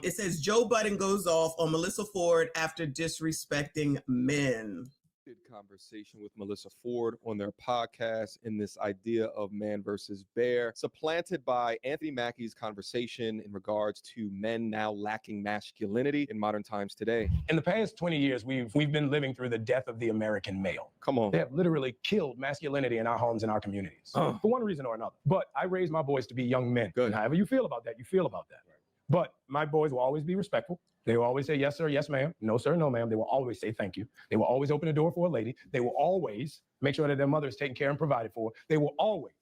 It says Joe Budden goes off on Melyssa Ford after disrespecting men. Conversation with Melyssa Ford on their podcast in this idea of man versus bear, supplanted by Anthony Mackie's conversation in regards to men now lacking masculinity in modern times today. In the past 20 years, we've been living through the death of the American male. Come on. They have literally killed masculinity in our homes and our communities for one reason or another. But I raised my boys to be young men. Good. And however you feel about that, you feel about that. But my boys will always be respectful. They will always say, yes, sir, yes, ma'am. No, sir, no, ma'am. They will always say thank you. They will always open the door for a lady. They will always make sure that their mother is taken care and provided for. They will always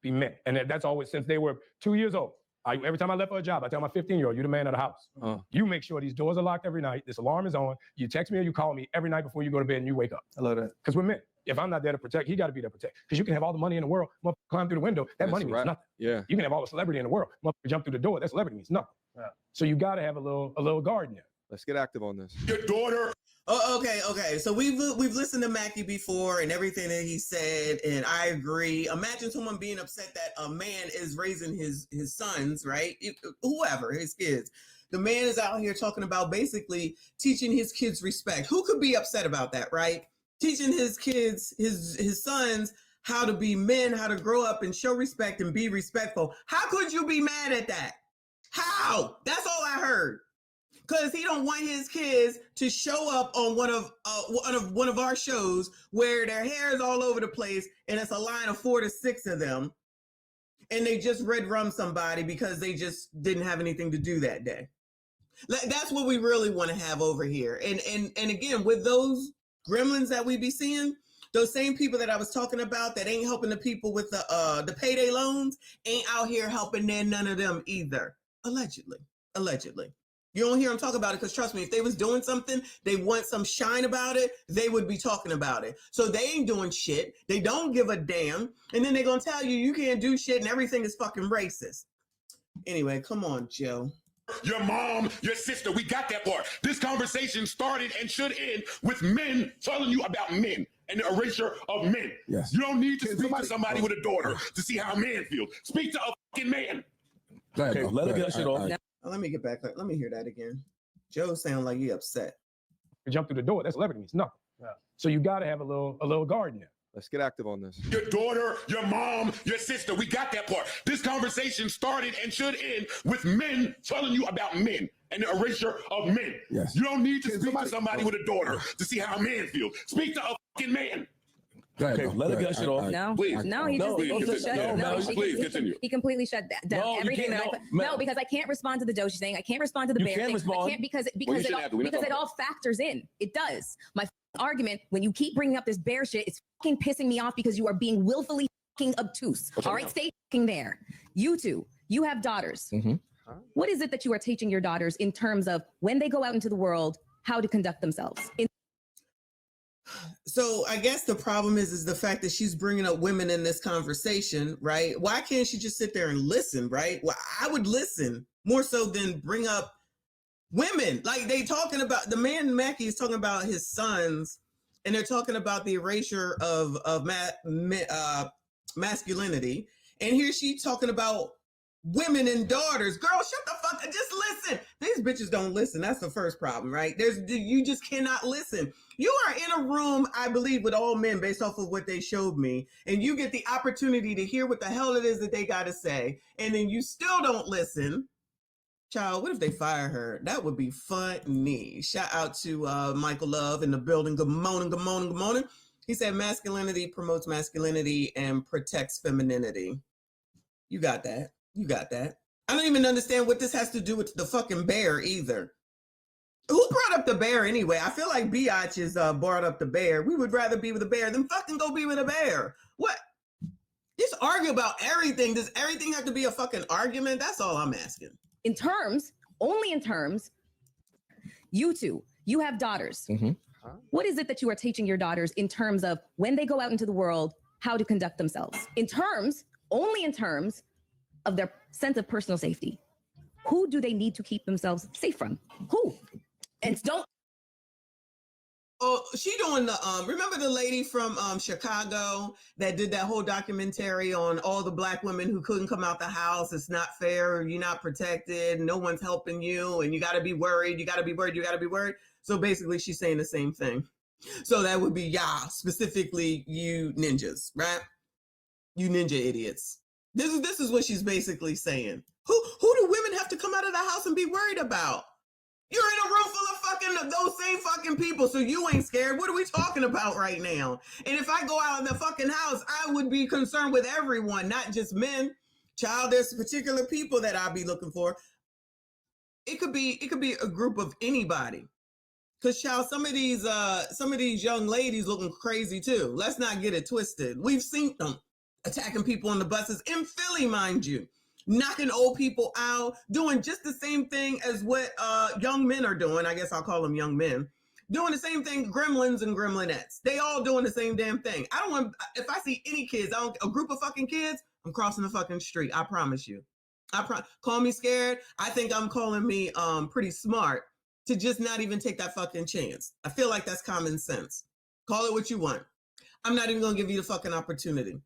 be men. And that's always since they were 2 years old. Every time I left for a job, I tell my 15-year-old, you're the man of the house. You make sure these doors are locked every night. This alarm is on. You text me or you call me every night before you go to bed and you wake up. I love that. Because we're men. If I'm not there to protect, he got to be there to protect. Because you can have all the money in the world, climb through the window. That money means nothing. Yeah. You can have all the celebrity in the world, jump through the door. That celebrity means nothing. Yeah. So you got to have a little guard in there. Let's get active on this. Your daughter. Oh, okay. So we've listened to Mackie before and everything that he said, and I agree. Imagine someone being upset that a man is raising his sons, right? Whoever, his kids. The man is out here talking about basically teaching his kids respect. Who could be upset about that, right? Teaching his kids, his sons, how to be men, how to grow up and show respect and be respectful. How could you be mad at that? How? That's all I heard. Because he don't want his kids to show up on one of our shows where their hair is all over the place and it's a line of 4 to 6 of them, and they just red rum somebody because they just didn't have anything to do that day. That's what we really want to have over here. And again, with those gremlins that we be seeing, those same people that I was talking about that ain't helping the people with the payday loans ain't out here helping none of them either. Allegedly. You don't hear them talk about it because trust me, if they was doing something, they want some shine about it, they would be talking about it. So they ain't doing shit. They don't give a damn. And then they're going to tell you can't do shit and everything is fucking racist. Anyway, come on, Joe. Your mom, your sister, we got that part. This conversation started and should end with men telling you about men and the erasure of men. Yes. You don't need to speak to somebody with a daughter to see how a man feels. Speak to a fucking man. Okay, let her get that shit off. Let me get back. Let me hear that again. Joe sound like he upset. Jump through the door. That celebrity means nothing. Yeah. So you got to have a little guard in there. Let's get active on this. Your daughter, your mom, your sister, we got that part. This conversation started and should end with men telling you about men and the erasure of men. Yes. You don't need to speak to somebody with a daughter to see how a man feels. Speak to a fucking man. Okay, let her get that shit off. No, please. No, he just Please continue. He completely shut down everything. No, because I can't respond to the dough she's saying. I can't respond to the bear thing. I can't because it all factors in. It does. My argument, when you keep bringing up this bear shit, it's fucking pissing me off because you are being willfully fucking obtuse. All right, stay fucking there. You two, you have daughters. What is it that you are teaching your daughters in terms of when they go out into the world, how to conduct themselves? So I guess the problem is the fact that she's bringing up women in this conversation, right? Why can't she just sit there and listen, right? Well, I would listen more so than bring up women. Like they talking about, the man Mackie is talking about his sons, and they're talking about the erasure of masculinity. And here she talking about women and daughters. Girl, shut the fuck up. Just listen. These bitches don't listen. That's the first problem, right? You just cannot listen. You are in a room, I believe, with all men based off of what they showed me, and you get the opportunity to hear what the hell it is that they got to say, and then you still don't listen. Child, what if they fire her? That would be funny. Shout out to Michael Love in the building. Good morning, good morning, good morning. He said masculinity promotes masculinity and protects femininity. You got that. You got that. I don't even understand what this has to do with the fucking bear either. Who brought up the bear anyway? I feel like Biatch is brought up the bear. We would rather be with a bear than fucking go be with a bear. What? Just argue about everything. Does everything have to be a fucking argument? That's all I'm asking. Only in terms, you two, you have daughters. What is it that you are teaching your daughters in terms of when they go out into the world, how to conduct themselves? Only in terms of their sense of personal safety. Who do they need to keep themselves safe from? Who? And don't Oh, she doing the remember the lady from Chicago that did that whole documentary on all the black women who couldn't come out the house? It's not fair, you're not protected, no one's helping you, and you got to be worried, you got to be worried, you got to be worried. So basically she's saying the same thing. So that would be y'all, specifically you ninjas, right? You ninja idiots. This is what she's basically saying. Who do women have to come out of the house and be worried about? You're in a room full of fucking those same fucking people, so you ain't scared. What are we talking about right now? And if I go out in the fucking house, I would be concerned with everyone, not just men. Child, there's particular people that I'll be looking for. It could be a group of anybody. Cause child, some of these young ladies looking crazy too. Let's not get it twisted. We've seen them attacking people on the buses in Philly, mind you. Knocking old people out, doing just the same thing as what young men are doing. I guess I'll call them young men. Doing the same thing, gremlins and gremlinettes. They all doing the same damn thing. I don't want, if I see any kids, a group of fucking kids, I'm crossing the fucking street. I promise you. Call me scared. I think I'm calling me pretty smart to just not even take that fucking chance. I feel like that's common sense. Call it what you want. I'm not even gonna give you the fucking opportunity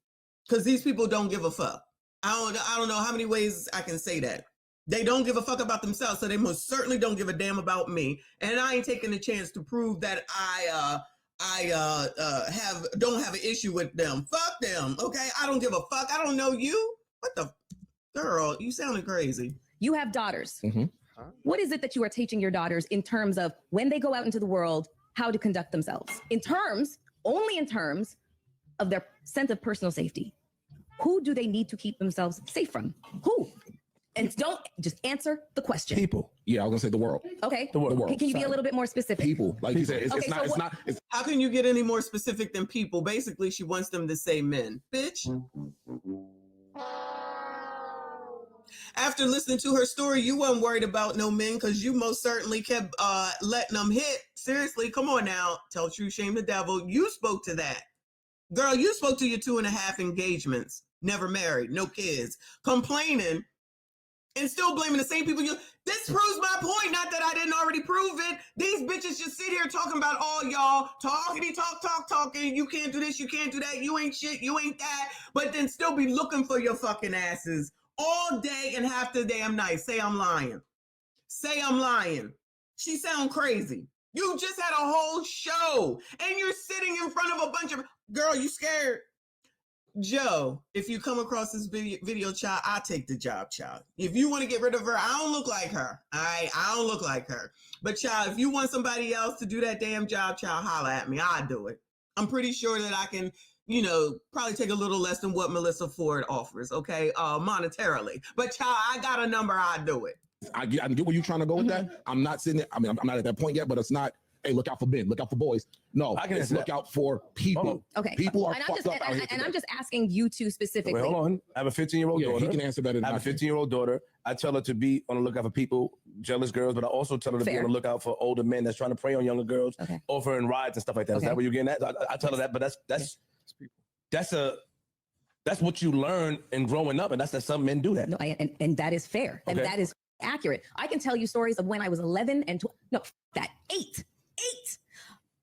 because these people don't give a fuck. I don't know how many ways I can say that. They don't give a fuck about themselves, so they most certainly don't give a damn about me. And I ain't taking the chance to prove that I don't have an issue with them. Fuck them, okay? I don't give a fuck. I don't know you. What the girl? You sounded crazy. You have daughters. Mm-hmm. What is it that you are teaching your daughters in terms of when they go out into the world, how to conduct themselves? Only in terms of their sense of personal safety. Who do they need to keep themselves safe from? Who? And don't just answer the question. People. Yeah, I was gonna say the world. Okay. The world. Can you be a little bit more specific? People. Like you said, it's not. How can you get any more specific than people? Basically, she wants them to say men. Bitch. After listening to her story, you weren't worried about no men because you most certainly kept letting them hit. Seriously, come on now. Tell truth, shame the devil. You spoke to that. Girl, you spoke to your 2.5 engagements. Never married, no kids. Complaining and still blaming the same people. This proves my point, not that I didn't already prove it. These bitches just sit here talking about all y'all, talking. You can't do this, you can't do that. You ain't shit, you ain't that. But then still be looking for your fucking asses all day and half the damn night. Say I'm lying. She sound crazy. You just had a whole show and you're sitting in front of a bunch of, girl, you scared? Joe, if you come across this video, child, I'll take the job, child. If you want to get rid of her, I don't look like her. I don't look like her. But child, if you want somebody else to do that damn job, child, holla at me. I'll do it. I'm pretty sure that I can, probably take a little less than what Melyssa Ford offers, okay, monetarily. But child, I got a number, I'll do it. I get where you're trying to go with that. I'm not sitting there. I mean, I'm not at that point yet, but it's not, hey, look out for men, look out for boys. No, it's look out for people. Okay. People are fucked up out here. And I'm just asking you two specifically. Wait, hold on. I have a 15-year-old daughter. He can answer better than I have a 15-year-old daughter. I tell her to be on the lookout for people, jealous girls, but I also tell her to be on the lookout for older men that's trying to prey on younger girls, offering rides and stuff like that. Is that what you're getting at? I tell her that, but that's what you learn in growing up, and that's that some men do that. No, and that is fair, and that is accurate. I can tell you stories of when I was 11 and 8.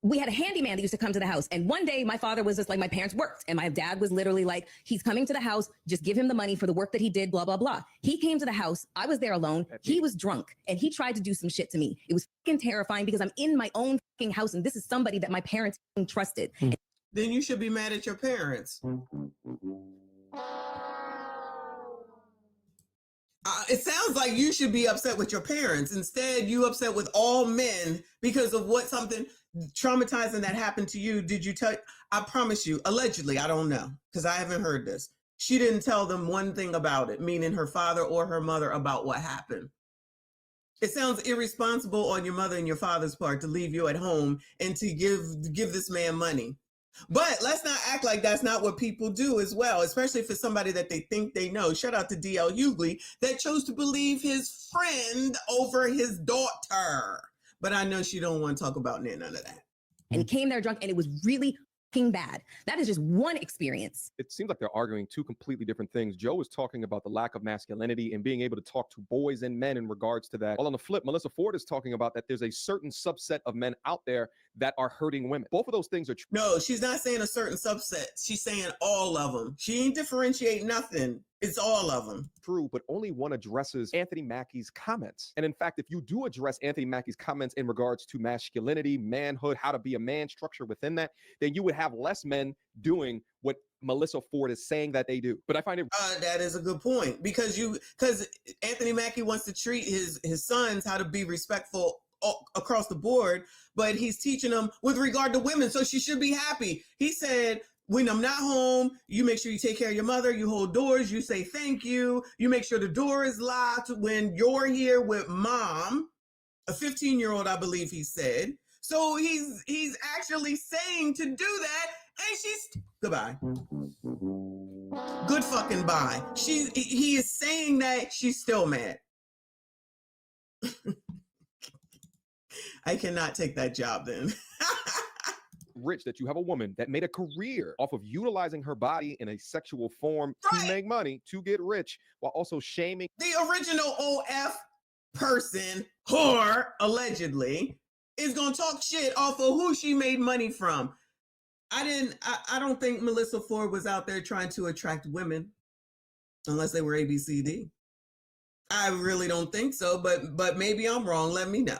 We had a handyman that used to come to the house, and one day my father was just like, my parents worked, and my dad was literally like, he's coming to the house, just give him the money for the work that he did, blah blah blah. He came to the house, I was there alone, he was drunk, and he tried to do some shit to me. It was fucking terrifying because I'm in my own fucking house, and this is somebody that my parents trusted. Then you should be mad at your parents. It sounds like you should be upset with your parents. Instead, you upset with all men because of what something traumatizing that happened to you. Did you tell? I promise you, allegedly, I don't know, because I haven't heard this. She didn't tell them one thing about it, meaning her father or her mother, about what happened. It sounds irresponsible on your mother and your father's part to leave you at home and to give this man money. But let's not act like that's not what people do as well, especially if it's somebody that they think they know. Shout out to D.L. Hughley that chose to believe his friend over his daughter. But I know she don't want to talk about none of that. And he came there drunk, and it was really fucking bad. That is just one experience. It seems like they're arguing two completely different things. Joe was talking about the lack of masculinity and being able to talk to boys and men in regards to that. While on the flip, Melyssa Ford is talking about that there's a certain subset of men out there that are hurting women. Both of those things are true. No, she's not saying a certain subset. She's saying all of them. She ain't differentiate nothing. It's all of them. True, but only one addresses Anthony Mackie's comments. And in fact, if you do address Anthony Mackie's comments in regards to masculinity, manhood, how to be a man, structure within that, then you would have less men doing what Melyssa Ford is saying that they do. But I find it that is a good point, because Anthony Mackie wants to treat his sons how to be respectful across the board, but he's teaching them with regard to women. So she should be happy. He said, when I'm not home, you make sure you take care of your mother, you hold doors, you say thank you, you make sure the door is locked when you're here with mom, a 15-year-old, I believe he said. So he's actually saying to do that, and she's goodbye. Good fucking bye. He is saying that, she's still mad. I cannot take that job then. rich that you have a woman that made a career off of utilizing her body in a sexual form to make money, to get rich, while also shaming the original OF person, whore, allegedly, is gonna talk shit off of who she made money from. I don't think Melyssa Ford was out there trying to attract women, unless they were ABCD. I really don't think so, but maybe I'm wrong. Let me know.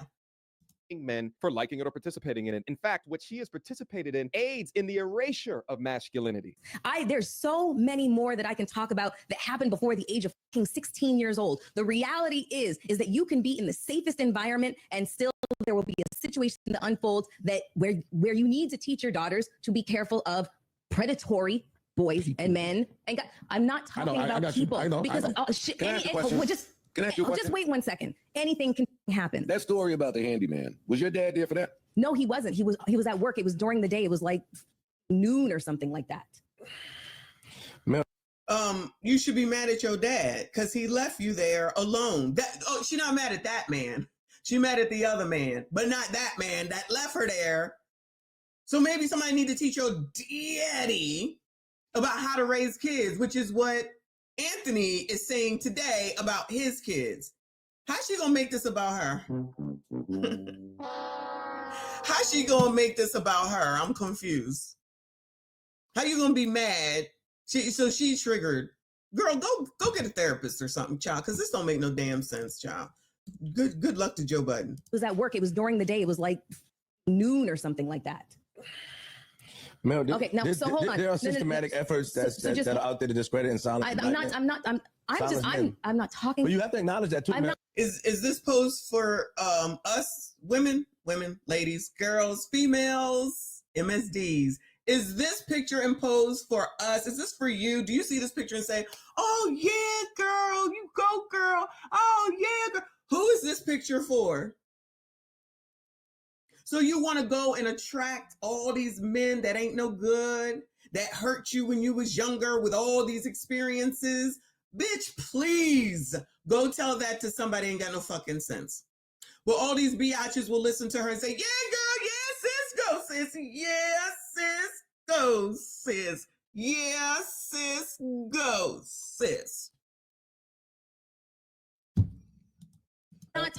Men for liking it or participating in it. In fact, what she has participated in aids in the erasure of masculinity. There's so many more that I can talk about that happened before the age of 16 years old. The reality is that you can be in the safest environment and still there will be a situation that unfolds that where you need to teach your daughters to be careful of predatory boys and men. And I'm not talking about people because just wait 1 second. Anything can happen. That story about the handyman, was your dad there for that? No, he wasn't. He was at work. It was during the day. It was like noon or something like that. You should be mad at your dad because he left you there alone. She's not mad at that man. She's mad at the other man, but not that man that left her there. So maybe somebody need to teach your daddy about how to raise kids, which is what Anthony is saying today about his kids. How's she gonna make this about her? How's she gonna make this about her? I'm confused. How you gonna be mad? So she triggered. Girl, go get a therapist or something, child, because this don't make no damn sense, child. Good luck to Joe Budden. It was at work. It was during the day. It was like noon or something like that. Mel, okay, now so hold on. There are systematic efforts that are out there to discredit and silence. I'm not talking. But you have to acknowledge that too. Is this post for us women, ladies, girls, females, MSDs? Is this picture imposed for us? Is this for you? Do you see this picture and say, "Oh yeah, girl, you go, girl. Oh yeah, girl." Who is this picture for? So you want to go and attract all these men that ain't no good, that hurt you when you was younger with all these experiences? Bitch, please go tell that to somebody who ain't got no fucking sense. Well, all these biatches will listen to her and say, yeah, girl, yeah, sis, go, sis. Yeah, sis, go, sis. Yeah, sis, go, sis.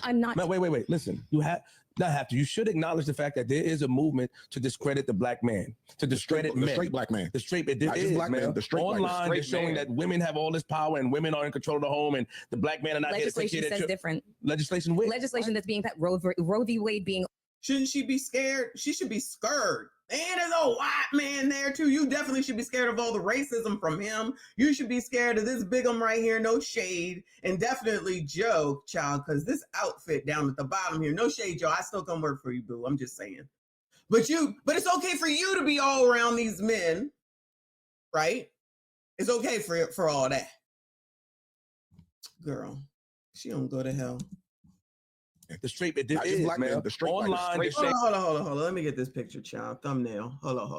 I'm not. No, wait. Listen, you should acknowledge the fact that there is a movement to discredit the black man, to discredit the straight black man. The straight black man. The straight online, they're showing that women have all this power and women are in control of the home and the black man are not here to take care of Legislation says different. Legislation with? Legislation that's being Roe v. Wade being. Shouldn't she be scared? She should be scared. And there's a white man there too. You definitely should be scared of all the racism from him. You should be scared of this bigum right here, no shade. And definitely Joe, child, because this outfit down at the bottom here, no shade, Joe. I still come work for you, boo. I'm just saying. But it's okay for you to be all around these men, right? It's okay for all that. Girl, she don't go to hell. The straight, it is, black man. The straight online. Black, hold on. Let me get this picture, child. Thumbnail. Hold on.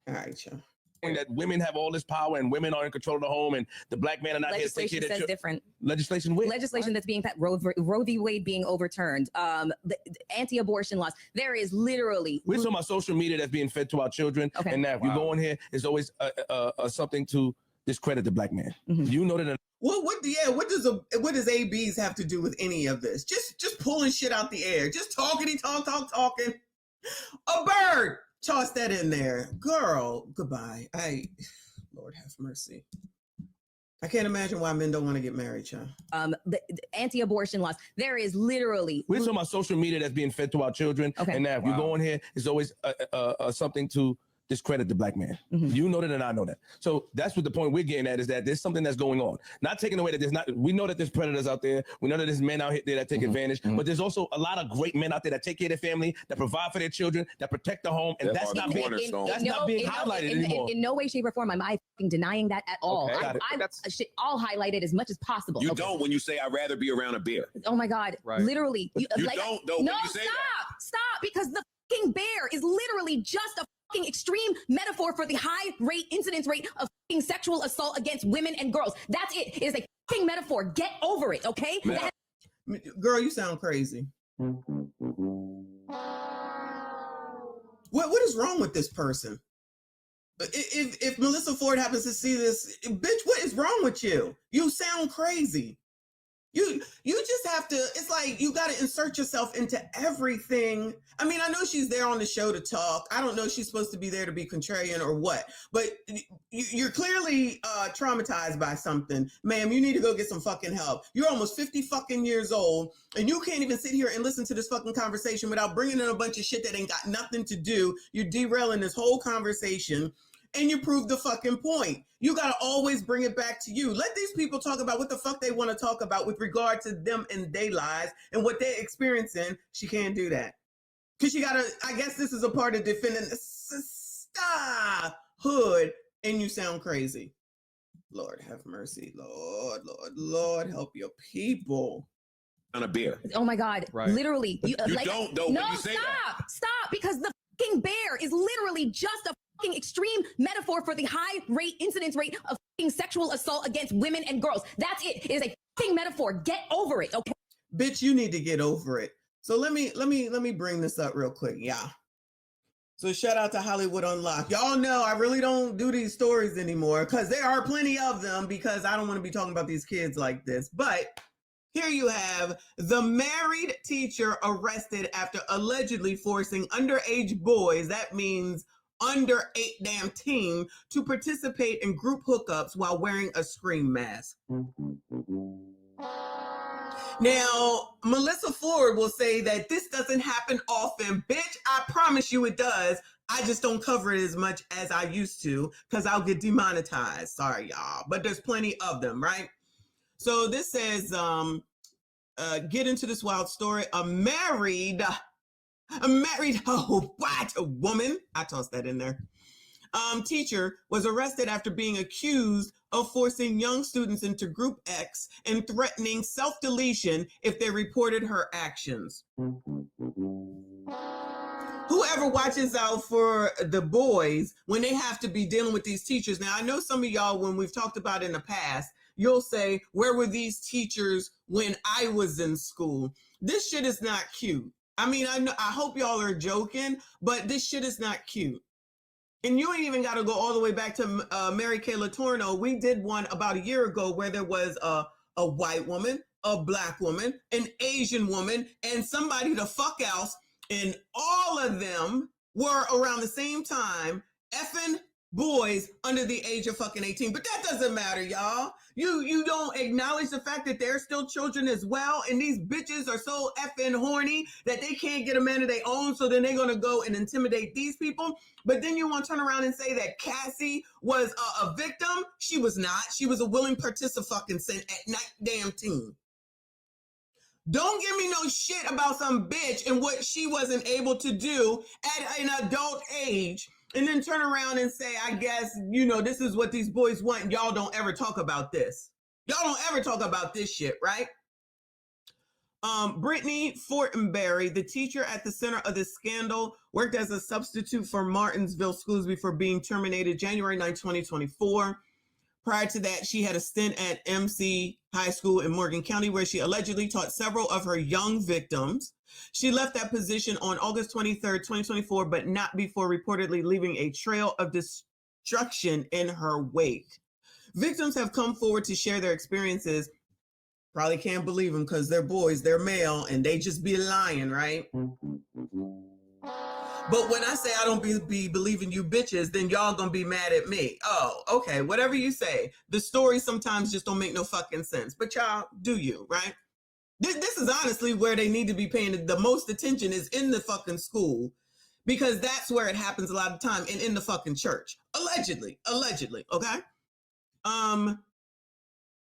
All right, child. That women have all this power and women are in control of the home and the black man are not here to take care of says different. Legislation with? Legislation that's being Roe v. Wade being overturned. The anti-abortion laws. There is literally. We're talking about social media that's being fed to our children. Okay. And now if you go in here, it's always something to discredit the black man. Mm-hmm. You know that. What does ABs have to do with any of this? Just pulling shit out the air. Just talking. A bird. Toss that in there. Girl, goodbye. Lord have mercy. I can't imagine why men don't want to get married, child. The anti-abortion laws. There is literally. We're talking about social media that's being fed to our children. Okay. And now if you go in here, it's always something to discredit the black man. You know that and I know that. So that's what the point we're getting at is that there's something that's going on. Not taking away that there's not, we know that there's predators out there. We know that there's men out there that take advantage, but there's also a lot of great men out there that take care of their family, that provide for their children, that protect the home. And that's not being highlighted anymore. In no way, shape, or form am I denying that at all. Okay. I'll highlight it as much as possible. You don't when you say I'd rather be around a bear. Oh my God. Right. Literally. You don't though when you say Stop, because the fucking bear is literally just a extreme metaphor for the high incidence rate of sexual assault against women and girls. That's it. It is a fucking metaphor. Get over it, okay? Girl, you sound crazy. What is wrong with this person? If Melyssa Ford happens to see this, bitch, what is wrong with you? You sound crazy. You just have to, it's like you got to insert yourself into everything. I mean, I know she's there on the show to talk. I don't know if she's supposed to be there to be contrarian or what, but you're clearly traumatized by something. Ma'am, you need to go get some fucking help. You're almost 50 fucking years old and you can't even sit here and listen to this fucking conversation without bringing in a bunch of shit that ain't got nothing to do. You're derailing this whole conversation. And you prove the fucking point. You got to always bring it back to you. Let these people talk about what the fuck they want to talk about with regard to them and their lives and what they're experiencing. She can't do that. Because she got to, I guess this is a part of defending the hood and you sound crazy. Lord have mercy. Lord help your people. On a bear. Oh my God. Right. Literally. You don't though when you say Stop, because the fucking bear is literally just a extreme metaphor for the high incidence rate of sexual assault against women and girls. That's it. It is a fucking metaphor. Get over it, okay? Bitch, you need to get over it. So let me bring this up real quick. Yeah. So shout out to Hollywood Unlocked. Y'all know I really don't do these stories anymore because there are plenty of them because I don't want to be talking about these kids like this. But here you have the married teacher arrested after allegedly forcing underage boys, that means under 18, to participate in group hookups while wearing a scream mask. Now, Melyssa Ford will say that this doesn't happen often. Bitch, I promise you it does. I just don't cover it as much as I used to because I'll get demonetized. Sorry, y'all. But there's plenty of them, right? So this says, get into this wild story. A married white woman, I tossed that in there, teacher was arrested after being accused of forcing young students into Group X and threatening self-deletion if they reported her actions. Whoever watches out for the boys when they have to be dealing with these teachers. Now, I know some of y'all, when we've talked about in the past, you'll say, where were these teachers when I was in school? This shit is not cute. I mean, I hope y'all are joking, but this shit is not cute. And you ain't even got to go all the way back to Mary Kay Letourneau. We did one about a year ago where there was a white woman, a black woman, an Asian woman, and somebody the fuck else. And all of them were around the same time effing boys under the age of fucking 18. But that doesn't matter, y'all. You don't acknowledge the fact that they're still children as well. And these bitches are so effing horny that they can't get a man of their own. So then they're going to go and intimidate these people. But then you want to turn around and say that Cassie was a victim. She was not. She was a willing participant at 19. Don't give me no shit about some bitch and what she wasn't able to do at an adult age. And then turn around and say, I guess, this is what these boys want. And y'all don't ever talk about this. Y'all don't ever talk about this shit, right? Brittany Fortenberry, the teacher at the center of this scandal, worked as a substitute for Martinsville schools before being terminated January 9, 2024. Prior to that, she had a stint at MC High School in Morgan County, where she allegedly taught several of her young victims. She left that position on August 23rd, 2024, but not before reportedly leaving a trail of destruction in her wake. Victims have come forward to share their experiences. Probably can't believe them because they're boys, they're male, and they just be lying, right? But when I say I don't be believing you bitches, then y'all gonna be mad at me. Oh, okay, whatever you say. The stories sometimes just don't make no fucking sense. But y'all, do you, right? This is honestly where they need to be paying the most attention, is in the fucking school, because that's where it happens a lot of time, and in the fucking church. Allegedly, okay?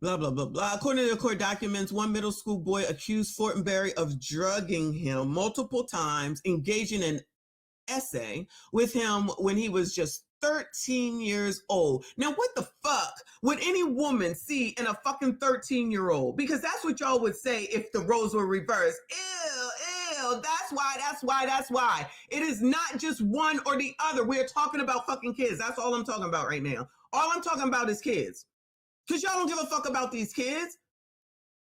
Blah, blah, blah, blah. According to the court documents, one middle school boy accused Fortenberry of drugging him multiple times, engaging in essay with him when he was just 13 years old. Now, what the fuck would any woman see in a fucking 13-year-old? Because that's what y'all would say if the roles were reversed. Ew, that's why. It is not just one or the other. We're talking about fucking kids. That's all I'm talking about right now. All I'm talking about is kids. Because y'all don't give a fuck about these kids.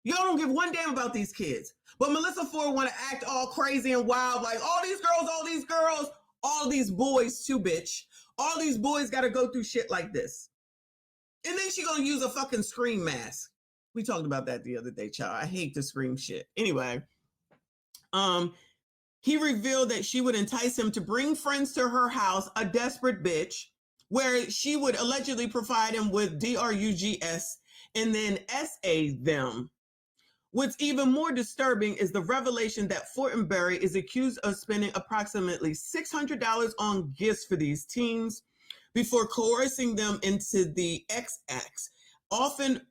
Y'all don't give one damn about these kids. But Melyssa Ford want to act all crazy and wild, like all these girls, all these boys too, bitch. All these boys got to go through shit like this. And then she gonna use a fucking scream mask. We talked about that the other day, child. I hate the scream shit. Anyway, he revealed that she would entice him to bring friends to her house, a desperate bitch, where she would allegedly provide him with drugs and then SA them. What's even more disturbing is the revelation that Fortenberry is accused of spending approximately $600 on gifts for these teens before coercing them into the X acts, often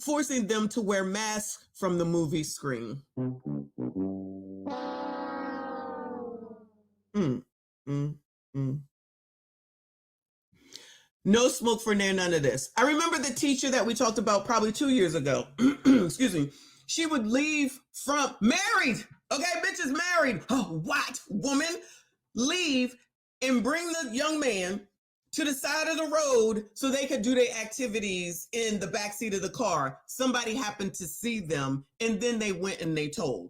forcing them to wear masks from the movie Scream. No smoke for none of this. I remember the teacher that we talked about probably 2 years ago. Excuse me. She would leave from married. Okay, bitches married. Oh, what woman? Leave and bring the young man to the side of the road so they could do their activities in the backseat of the car. Somebody happened to see them, and then they went and they told.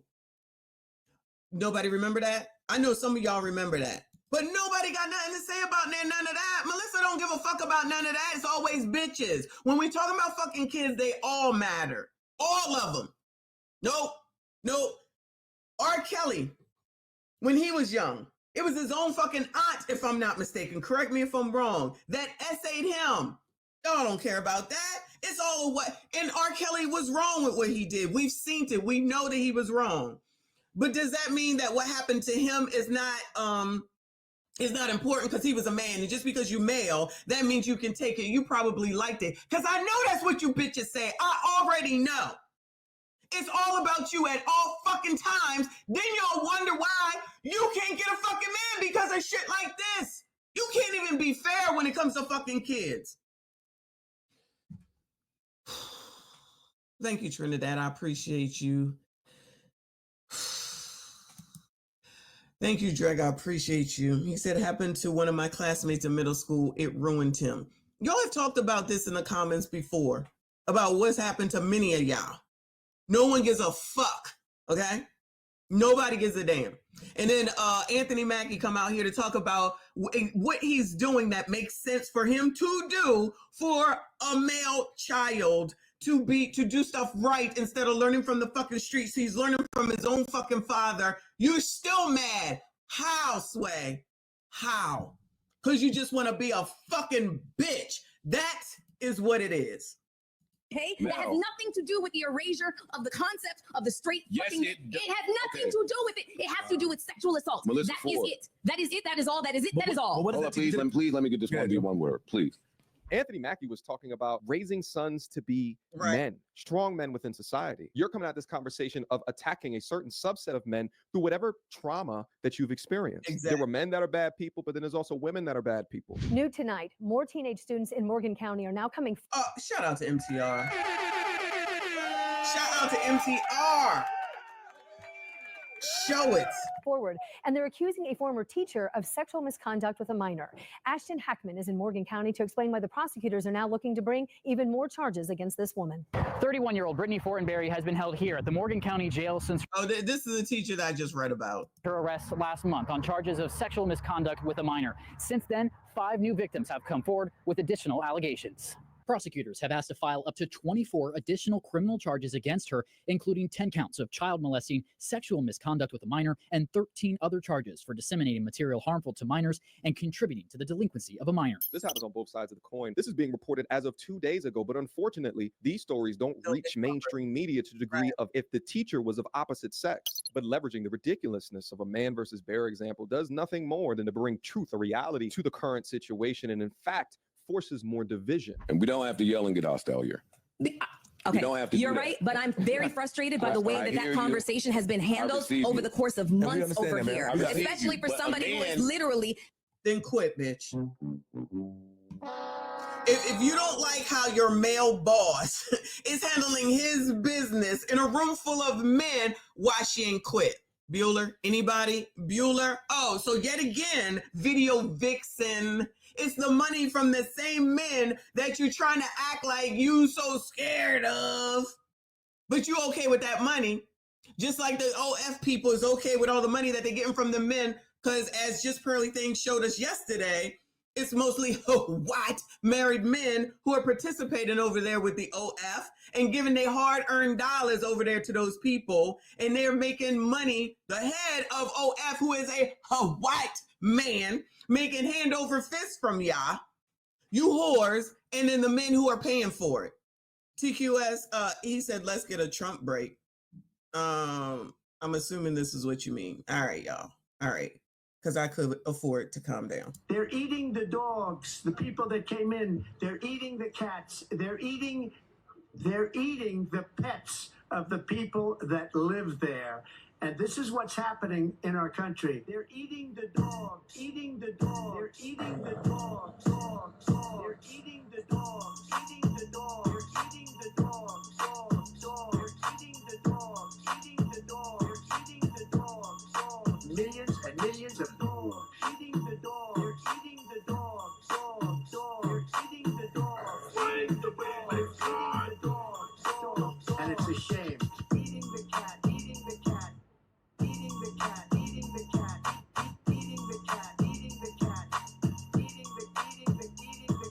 Nobody remember that? I know some of y'all remember that. But nobody got nothing to say about none of that. Melyssa don't give a fuck about none of that. It's always bitches. When we talking about fucking kids, they all matter. All of them. Nope. R. Kelly, when he was young, it was his own fucking aunt, if I'm not mistaken. Correct me if I'm wrong. That essayed him. Y'all don't care about that. It's all what. And R. Kelly was wrong with what he did. We've seen it. We know that he was wrong. But does that mean that what happened to him is not important because he was a man? And just because you male, that means you can take it. You probably liked it. Because I know that's what you bitches say. I already know. It's all about you at all fucking times. Then y'all wonder why you can't get a fucking man because of shit like this. You can't even be fair when it comes to fucking kids. Thank you, Trinidad. I appreciate you. Thank you, Dreg. I appreciate you. He said it happened to one of my classmates in middle school. It ruined him. Y'all have talked about this in the comments before, about what's happened to many of y'all. No one gives a fuck, okay? Nobody gives a damn. And then Anthony Mackie come out here to talk about what he's doing that makes sense for him to do for a male child to do stuff right instead of learning from the fucking streets. He's learning from his own fucking father. You're still mad. How, Sway? How? Because you just want to be a fucking bitch. That is what it is. Okay, that has nothing to do with the erasure of the concept of the straight fucking. It has nothing to do with it. It has to do with sexual assault. Melyssa That Ford. is it. That is it. That is all. That is it. That is all. What does Hold that up, please let me get this one word, please. Anthony Mackie was talking about raising sons to be men, strong men within society. You're coming at this conversation of attacking a certain subset of men through whatever trauma that you've experienced. Exactly. There were men that are bad people, but then there's also women that are bad people. New tonight, more teenage students in Morgan County are now coming. Shout out to MTR. Shout out to MTR. Show it. Forward, and they're accusing a former teacher of sexual misconduct with a minor. Ashton Hackman is in Morgan County to explain why the prosecutors are now looking to bring even more charges against this woman. 31-year-old Brittany Fortenberry has been held here at the Morgan County Jail since this is a teacher that I just read about. Her arrest last month on charges of sexual misconduct with a minor. Since then, 5 new victims have come forward with additional allegations. Prosecutors have asked to file up to 24 additional criminal charges against her, including 10 counts of child molesting, sexual misconduct with a minor, and 13 other charges for disseminating material harmful to minors and contributing to the delinquency of a minor. This happens on both sides of the coin. This is being reported as of 2 days ago, but unfortunately, these stories don't reach mainstream media to the degree of if the teacher was of opposite sex. But leveraging the ridiculousness of a man versus bear example does nothing more than to bring truth or reality to the current situation, and in fact, forces more division. And we don't have to yell and get hostile here. Okay, don't have to you're do right, but I'm very frustrated by the way that that conversation has been handled over the course of months over here, especially for somebody who is literally. Then quit, bitch. If you don't like how your male boss is handling his business in a room full of men, why she ain't quit? Bueller? Anybody? Bueller? Oh, so yet again, video vixen. It's the money from the same men that you're trying to act like you so scared of. But you okay with that money. Just like the OF people is okay with all the money that they're getting from the men. Because as Just Pearly Things showed us yesterday, it's mostly white married men who are participating over there with the OF and giving their hard-earned dollars over there to those people. And they're making money. The head of OF, who is a white man, making hand over fist from y'all, you whores, and then the men who are paying for it. TQS, he said, let's get a Trump break. I'm assuming this is what you mean. All right, y'all. All right. Because I could afford to calm down. They're eating the dogs, the people that came in. They're eating the cats. They're eating the pets of the people that live there. And this is what's happening in our country. They're eating the dogs, eating the dogs. They're eating the dogs, dogs, dogs. They're eating the dogs, eating the dogs. They're eating the dogs, dogs, dogs. They're eating the dogs, eating the dogs. They're eating the dogs, dogs. Millions and millions of dogs eating the dogs. They're eating the dogs, dogs, dogs. They're eating the dogs. Eating the dogs, dogs, dogs. And it's a shame. Eating the cat, eating the cat. Eating the cat, eating the cat, eating the cat, eating the cat, eating the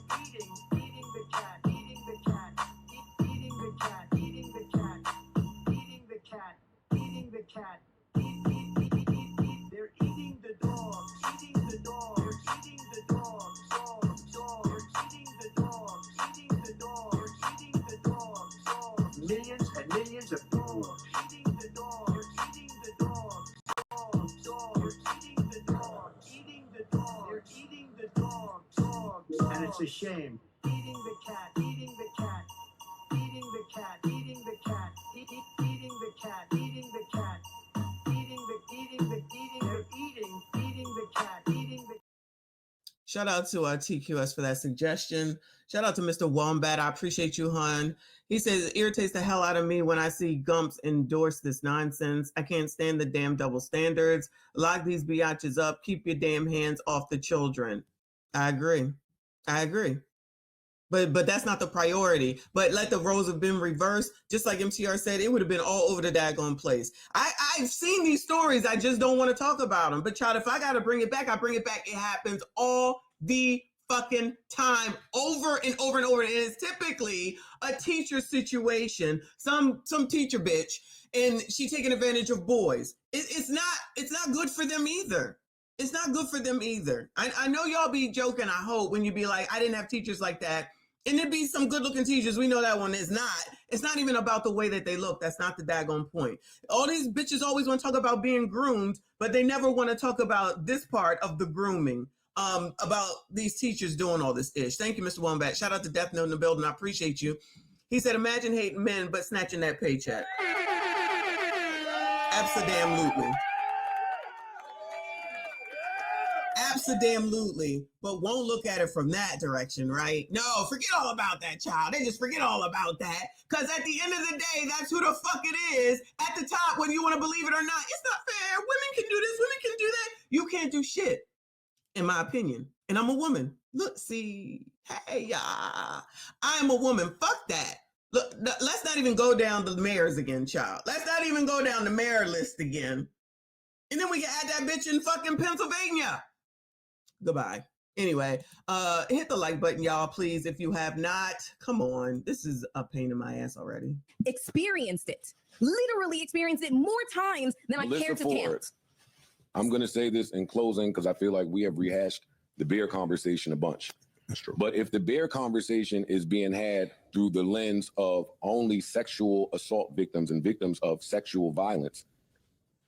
cat, eating the cat, eating the cat, eating the cat, eating the cat, eating the cat, eating the cat. They're eating the dogs, eating the dogs, they're eating the dogs, dogs, dogs, they're eating the dogs, eating the dogs, they're eating the dogs, dogs. Millions and millions of dogs eating the dogs, they're eating the dogs, dogs, dogs, they're eating the dogs, eating the dogs, they're eating the dogs, dogs, and it's a shame. Eating the cat, eating the cat, eating the cat, eating the cat, eating the cat, eating the cat, eating the cat, eating the. Shout out to TQS for that suggestion. Shout out to Mr. Wombat. I appreciate you, hon. He says, it irritates the hell out of me when I see Gumps endorse this nonsense. I can't stand the damn double standards. Lock these biatches up. Keep your damn hands off the children. I agree. But that's not the priority. But let the roles have been reversed. Just like MTR said, it would have been all over the daggone place. I've seen these stories. I just don't want to talk about them. But child, if I got to bring it back, I bring it back. It happens all the fucking time, over and over and over. And it's typically a teacher situation, some teacher bitch, and she taking advantage of boys. It's not good for them either. It's not good for them either. I know y'all be joking, I hope, when you be like, I didn't have teachers like that. And there'd be some good looking teachers. We know that one is not. It's not even about the way that they look. That's not the daggone point. All these bitches always want to talk about being groomed, but they never want to talk about this part of the grooming, about these teachers doing all this ish. Thank you, Mr. Wombat. Shout out to Death Note in the building. I appreciate you. He said, imagine hating men, but snatching that paycheck. Abso-damn-lutely. Abso-damn-lutely, but won't look at it from that direction, right? No, forget all about that, child. They just forget all about that. Because at the end of the day, that's who the fuck it is at the top, whether you want to believe it or not. It's not fair. Women can do this. Women can do that. You can't do shit, in my opinion. And I'm a woman. Look, see, hey, I am a woman. Fuck that. Look, let's not even go down the mayors again, child. Let's not even go down the mayor list again. And then we can add that bitch in fucking Pennsylvania. Goodbye. Anyway, hit the like button, y'all, please. If you have not, come on. This is a pain in my ass already. Experienced it. Literally experienced it more times than I care to count. I'm going to say this in closing because I feel like we have rehashed the bear conversation a bunch. That's true. But if the bear conversation is being had through the lens of only sexual assault victims and victims of sexual violence,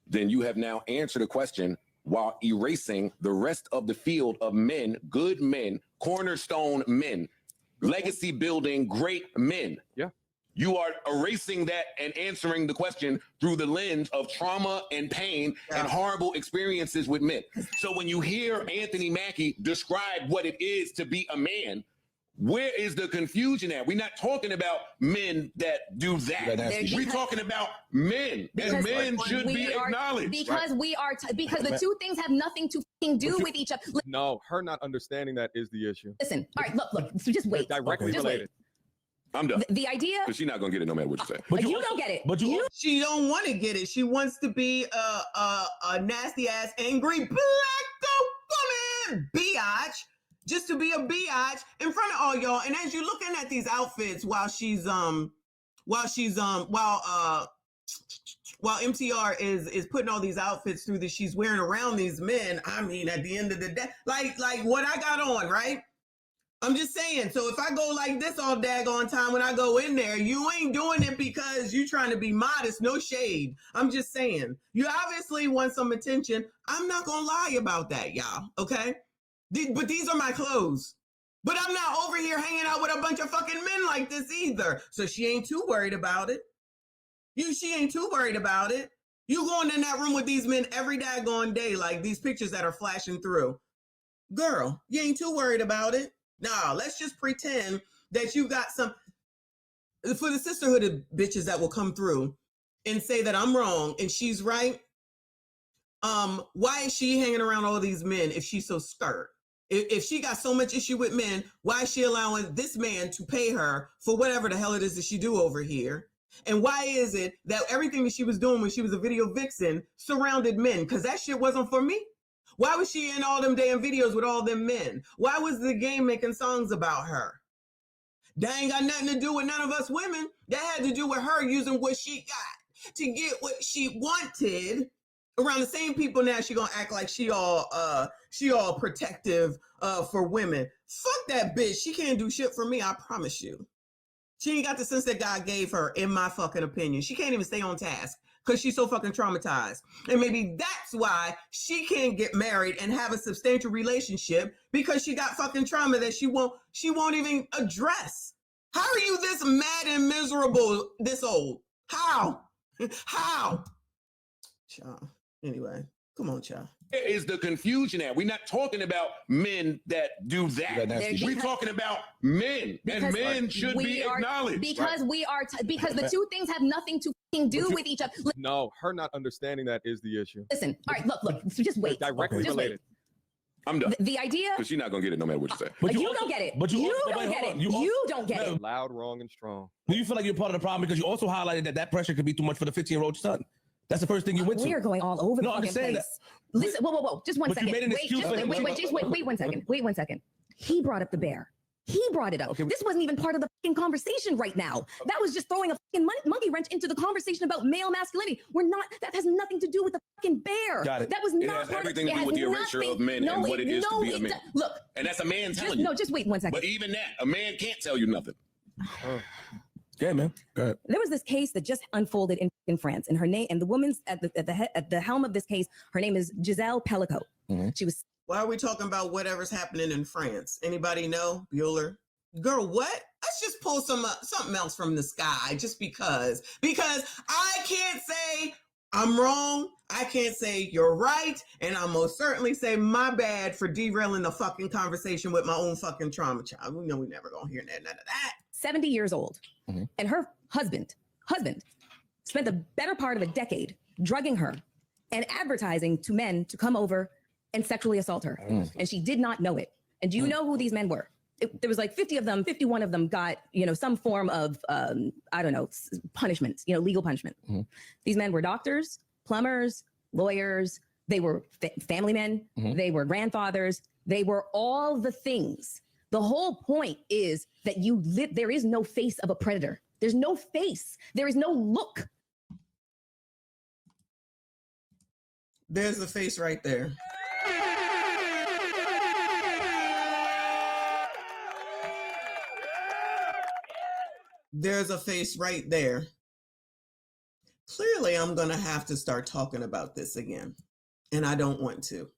then you have now answered a question while erasing the rest of the field of men, good men, cornerstone men, legacy building great men. Yeah. You are erasing that and answering the question through the lens of trauma and pain and horrible experiences with men. So when you hear Anthony Mackie describe what it is to be a man, where is the confusion at? We're not talking about men that do that. We're talking about men, and men should be acknowledged. Because because the two things have nothing to do with each other. No, her not understanding that is the issue. Listen, all right, look, so just wait. They're directly related. I'm done. The idea, because she's not gonna get it no matter what you say. But you don't get it. But she don't want to get it. She wants to be a nasty ass, angry black woman, biatch. Just to be a biatch in front of all y'all. And as you're looking at these outfits while MTR is putting all these outfits through that she's wearing around these men, I mean, at the end of the day, like what I got on, right? I'm just saying. So if I go like this all daggone time when I go in there, you ain't doing it because you trying to be modest, no shade. I'm just saying. You obviously want some attention. I'm not gonna lie about that, y'all, okay? But these are my clothes. But I'm not over here hanging out with a bunch of fucking men like this either. So she ain't too worried about it. She ain't too worried about it. You going in that room with these men every daggone day, like these pictures that are flashing through. Girl, you ain't too worried about it. Nah, let's just pretend that you got some, for the sisterhood of bitches that will come through and say that I'm wrong and she's right. Why is she hanging around all these men if she's so scared? If she got so much issue with men, why is she allowing this man to pay her for whatever the hell it is that she do over here? And why is it that everything that she was doing when she was a video vixen surrounded men? Because that shit wasn't for me. Why was she in all them damn videos with all them men? Why was the game making songs about her? That ain't got nothing to do with none of us women. That had to do with her using what she got to get what she wanted. Around the same people now, she gonna act like she all protective for women. Fuck that bitch. She can't do shit for me, I promise you. She ain't got the sense that God gave her, in my fucking opinion. She can't even stay on task because she's so fucking traumatized. And maybe that's why she can't get married and have a substantial relationship, because she got fucking trauma that she won't even address. How are you this mad and miserable this old? How? How? Child. Anyway, come on, child. Where is the confusion at? We're not talking about men that do that. We're talking about men, and men should be acknowledged. Because because the two things have nothing to do with each other. No, her not understanding that is the issue. Listen, all right, look, so just wait. They're directly related. I'm done. The idea, because she's not gonna get it no matter what you say. But you don't get it. But you don't get it. You don't get it. Loud, wrong, and strong. Do you feel like you're part of the problem because you also highlighted that pressure could be too much for the 15-year-old son? That's the first thing you went to. We are going all over the fucking place. That. Listen, whoa. Just one second. Wait 1 second. Wait 1 second. He brought up the bear. He brought it up. Okay. This wasn't even part of the fucking conversation right now. That was just throwing a fucking monkey wrench into the conversation about male masculinity. That has nothing to do with the fucking bear. Got it. That was not has everything to do with the erasure of men and what it is to be a man. Look. And that's a man telling you. No, just wait 1 second. But even that, a man can't tell you nothing. Yeah, man. Go ahead. There was this case that just unfolded in France, and her name, and the woman's at the helm of this case, her name is Giselle Pellicot. Mm-hmm. She was. Why are we talking about whatever's happening in France? Anybody know? Bueller? Girl, what? Let's just pull something else from the sky just because I can't say I'm wrong. I can't say you're right. And I'll most certainly say my bad for derailing the fucking conversation with my own fucking trauma child. We know we never gonna hear none of that. 70 years old. Mm-hmm. And her husband spent the better part of a decade drugging her and advertising to men to come over and sexually assault her. And she did not know it. And do you know who these men were? There was like 50 of them, 51 of them got, some form of, punishment, legal punishment. These men were doctors, plumbers, lawyers, They were family men. They were grandfathers. They were all the things. The whole point is that there is no face of a predator. There's no face. There is no look. There's the face right there. There's a face right there. Clearly, I'm going to have to start talking about this again, and I don't want to.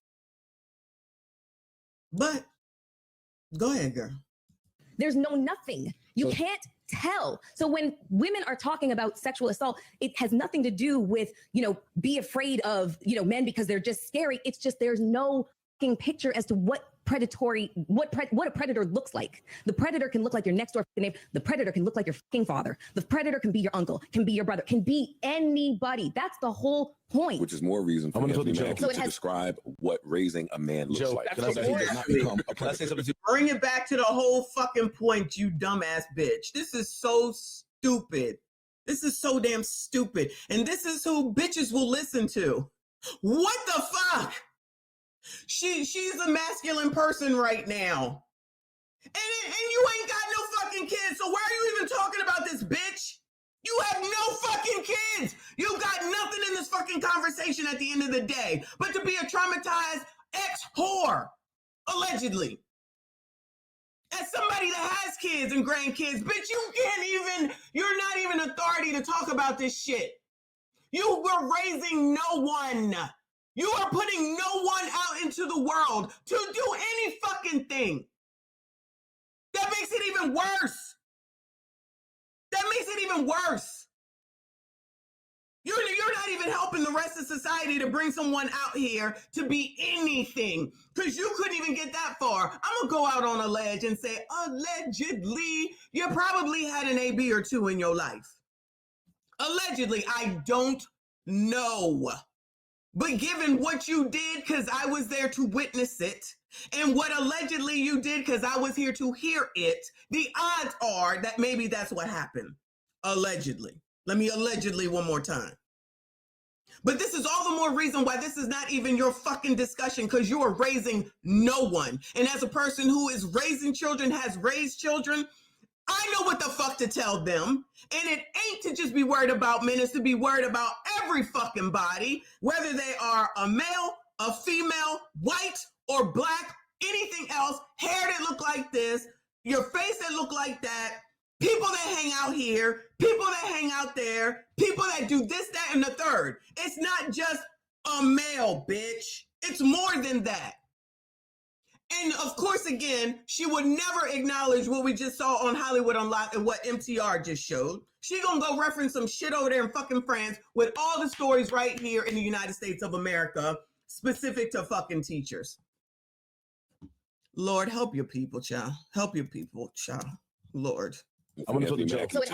But go ahead, girl. There's no nothing. You can't tell. So when women are talking about sexual assault, it has nothing to do with, be afraid of, men because they're just scary. It's just there's no fucking picture as to what a predator looks like. The predator can look like your next door neighbor. The predator can look like your fucking father. The predator can be your uncle, can be your brother, can be anybody. That's the whole point. Which is more reason for Anthony Mackie to describe what raising a man looks like. Bring it back to the whole fucking point, you dumbass bitch. This is so stupid. This is so damn stupid. And this is who bitches will listen to. What the fuck? She's a masculine person right now. And you ain't got no fucking kids, so why are you even talking about this, bitch? You have no fucking kids. You got nothing in this fucking conversation at the end of the day, but to be a traumatized ex-whore, allegedly. As somebody that has kids and grandkids, bitch, you're not even authority to talk about this shit. You were raising no one. You are putting no one out into the world to do any fucking thing. That makes it even worse. That makes it even worse. You're not even helping the rest of society to bring someone out here to be anything, because you couldn't even get that far. I'm gonna go out on a ledge and say, allegedly, you probably had an AB or two in your life. Allegedly, I don't know. But given what you did, because I was there to witness it, and what allegedly you did because I was here to hear it, the odds are that maybe that's what happened. Allegedly. Let me allegedly one more time. But this is all the more reason why this is not even your fucking discussion, because you are raising no one. And as a person who is raising children, has raised children, I know what the fuck to tell them. And it ain't to just be worried about men, it's to be worried about every fucking body, whether they are a male, a female, white, or black, anything else, hair that look like this, your face that look like that, people that hang out here, people that hang out there, people that do this, that, and the third. It's not just a male, bitch. It's more than that. And of course, again, she would never acknowledge what we just saw on Hollywood Unlocked and what MTR just showed. She gonna go reference some shit over there in fucking France with all the stories right here in the United States of America, specific to fucking teachers. Lord, help your people, child. Help your people, child. Lord. I want to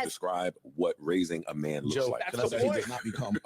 describe what raising a man looks like. That's the point.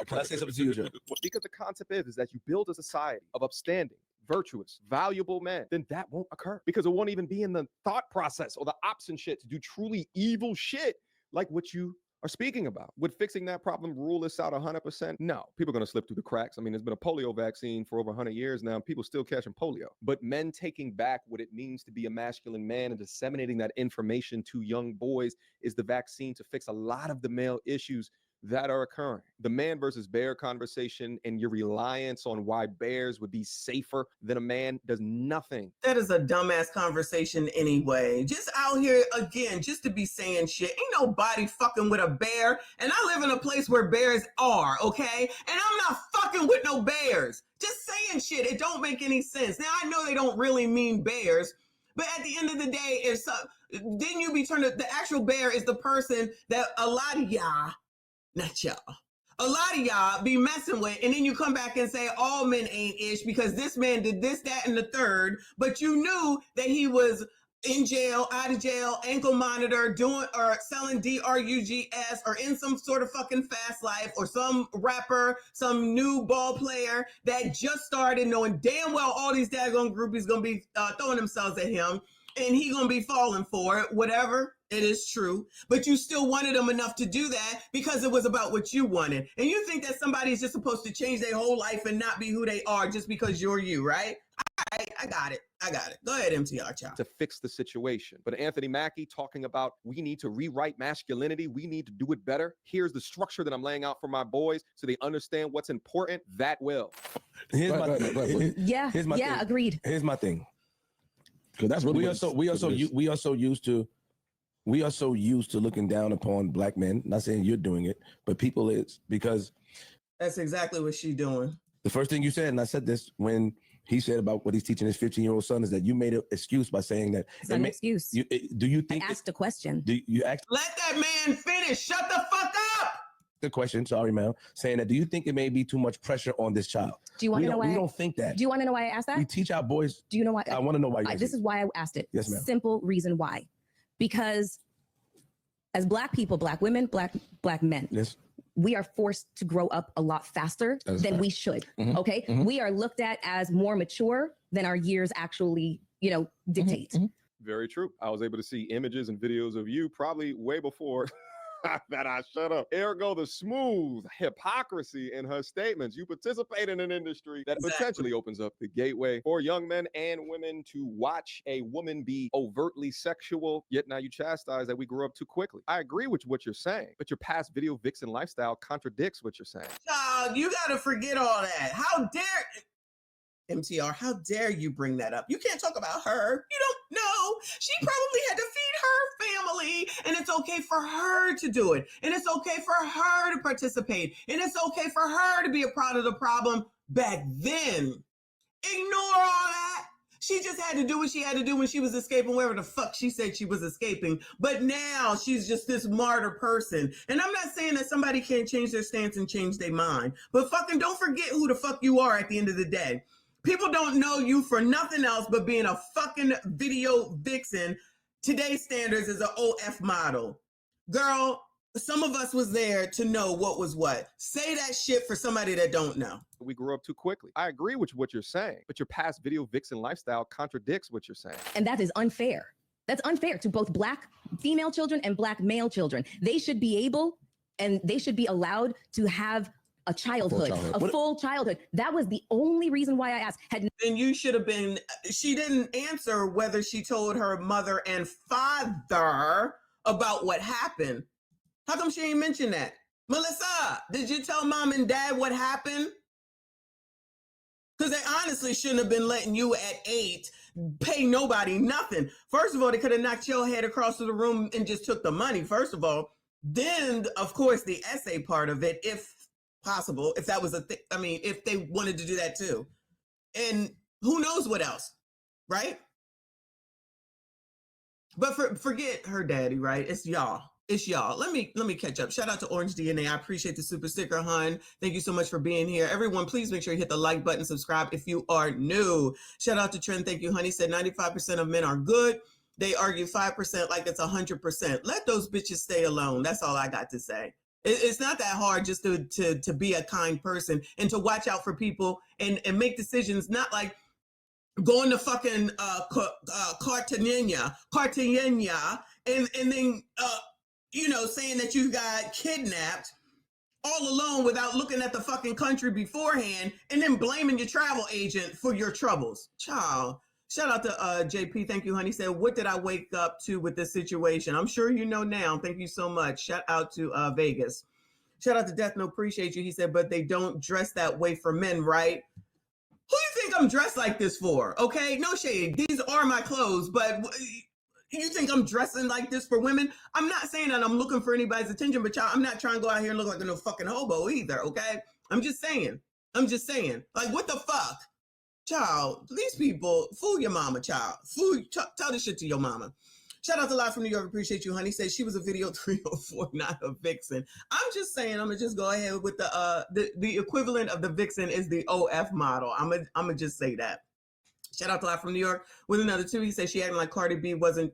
Can I say something to you, Joe? Because the concept is that you build a society of upstanding, virtuous, valuable men, then that won't occur, because it won't even be in the thought process or the option shit to do truly evil shit like what you are speaking about. Would fixing that problem rule this out 100%? No. People are going to slip through the cracks. I mean, there's been a polio vaccine for over 100 years now, and people still catching polio. But men taking back what it means to be a masculine man and disseminating that information to young boys is the vaccine to fix a lot of the male issues that are occurring. The man versus bear conversation and your reliance on why bears would be safer than a man does nothing. That is a dumbass conversation anyway. Just out here again, just to be saying shit. Ain't nobody fucking with a bear. And I live in a place where bears are, okay? And I'm not fucking with no bears. Just saying shit. It don't make any sense. Now, I know they don't really mean bears, but at the end of the day, then you be turned to, the actual bear is the person that a lot of y'all, not y'all, a lot of y'all be messing with, and then you come back and say all men ain't ish because this man did this, that, and the third, but you knew that he was in jail, out of jail, ankle monitor, doing or selling drugs, or in some sort of fucking fast life, or some rapper, some new ball player that just started, knowing damn well all these daggone groupies gonna be throwing themselves at him. and he gonna be falling for it, whatever. It is true, but you still wanted him enough to do that because it was about what you wanted. And you think that somebody is just supposed to change their whole life and not be who they are just because you're you, right? I got it. Go ahead, MTR, child. To fix the situation. But Anthony Mackie talking about we need to rewrite masculinity. We need to do it better. Here's the structure that I'm laying out for my boys so they understand what's important. That will. Here's my thing. Yeah, agreed. Here's my thing. Because that's really we are so used to looking down upon black men. Not saying you're doing it, but people is, because that's exactly what she's doing. The first thing you said, and I said this when he said about what he's teaching his 15-year-old son, is that you made an excuse by saying that. It's not an excuse. Do you think? I asked a question. Do you ask? Let that man finish. Shut the fuck up. The question, sorry, ma'am, saying that, do you think it may be too much pressure on this child? Do you want to know why? We don't think that. Do you want to know why I asked that? We teach our boys. Do you know why? I want to know why. This is why I asked it. Yes, ma'am. Simple reason why. Because as black people, black women, black men, yes, we are forced to grow up a lot faster than we should. Mm-hmm. Okay. Mm-hmm. We are looked at as more mature than our years actually, dictate. Mm-hmm. Very true. I was able to see images and videos of you probably way before that I shut up. Ergo, the smooth hypocrisy in her statements. You participate in an industry that potentially opens up the gateway for young men and women to watch a woman be overtly sexual, yet now you chastise that we grew up too quickly. I agree with what you're saying, but your past video vixen lifestyle contradicts what you're saying. Child, you gotta forget all that. How dare MTR, how dare you bring that up? You can't talk about her. You don't know. She probably had to feed her family, and it's okay for her to do it. And it's okay for her to participate. And it's okay for her to be a part of the problem back then. Ignore all that. She just had to do what she had to do when she was escaping wherever the fuck she said she was escaping. But now she's just this martyr person. And I'm not saying that somebody can't change their stance and change their mind. But fucking don't forget who the fuck you are at the end of the day. People don't know you for nothing else but being a fucking video vixen. Today's standards is an OF model. Girl, some of us was there to know what was what. Say that shit for somebody that don't know. We grew up too quickly. I agree with what you're saying, but your past video vixen lifestyle contradicts what you're saying. And that is unfair. That's unfair to both black female children and black male children. They should be able and they should be allowed to have a childhood, a full childhood. That was the only reason why I asked. Then you should have been, she didn't answer whether she told her mother and father about what happened. How come she ain't mentioned that? Melyssa, did you tell mom and dad what happened? Because they honestly shouldn't have been letting you at 8 pay nobody nothing. First of all, they could have knocked your head across the room and just took the money, first of all. Then, of course, the essay part of it, if possible, if that was a thing. I mean, if they wanted to do that too. And who knows what else, right? But forget her daddy, right? It's y'all. It's y'all. Let me catch up. Shout out to Orange DNA. I appreciate the super sticker, hun. Thank you so much for being here. Everyone, please make sure you hit the like button, subscribe if you are new. Shout out to Trent. Thank you, honey. Said 95% of men are good. They argue 5% like it's 100%. Let those bitches stay alone. That's all I got to say. It's not that hard just to be a kind person and to watch out for people and make decisions, not like going to fucking Cartagena and then saying that you got kidnapped all alone without looking at the fucking country beforehand and then blaming your travel agent for your troubles. Child. Shout out to JP. Thank you, honey. Said, what did I wake up to with this situation? I'm sure you know now. Thank you so much. Shout out to Vegas. Shout out to Death No. Appreciate you. He said, but they don't dress that way for men, right? Who do you think I'm dressed like this for? Okay, no shade. These are my clothes, but you think I'm dressing like this for women? I'm not saying that I'm looking for anybody's attention, but y'all, I'm not trying to go out here and look like a no fucking hobo either, okay? I'm just saying. Like, what the fuck? Child, these people, fool your mama, child. Tell this shit to your mama. Shout out to Live from New York. Appreciate you, honey. Says she was a video 304, not a vixen. I'm just saying, I'm gonna just go ahead with the equivalent of the vixen is the OF model. I'm gonna just say that. Shout out to Live from New York with another 2. He said she acting like Cardi B wasn't.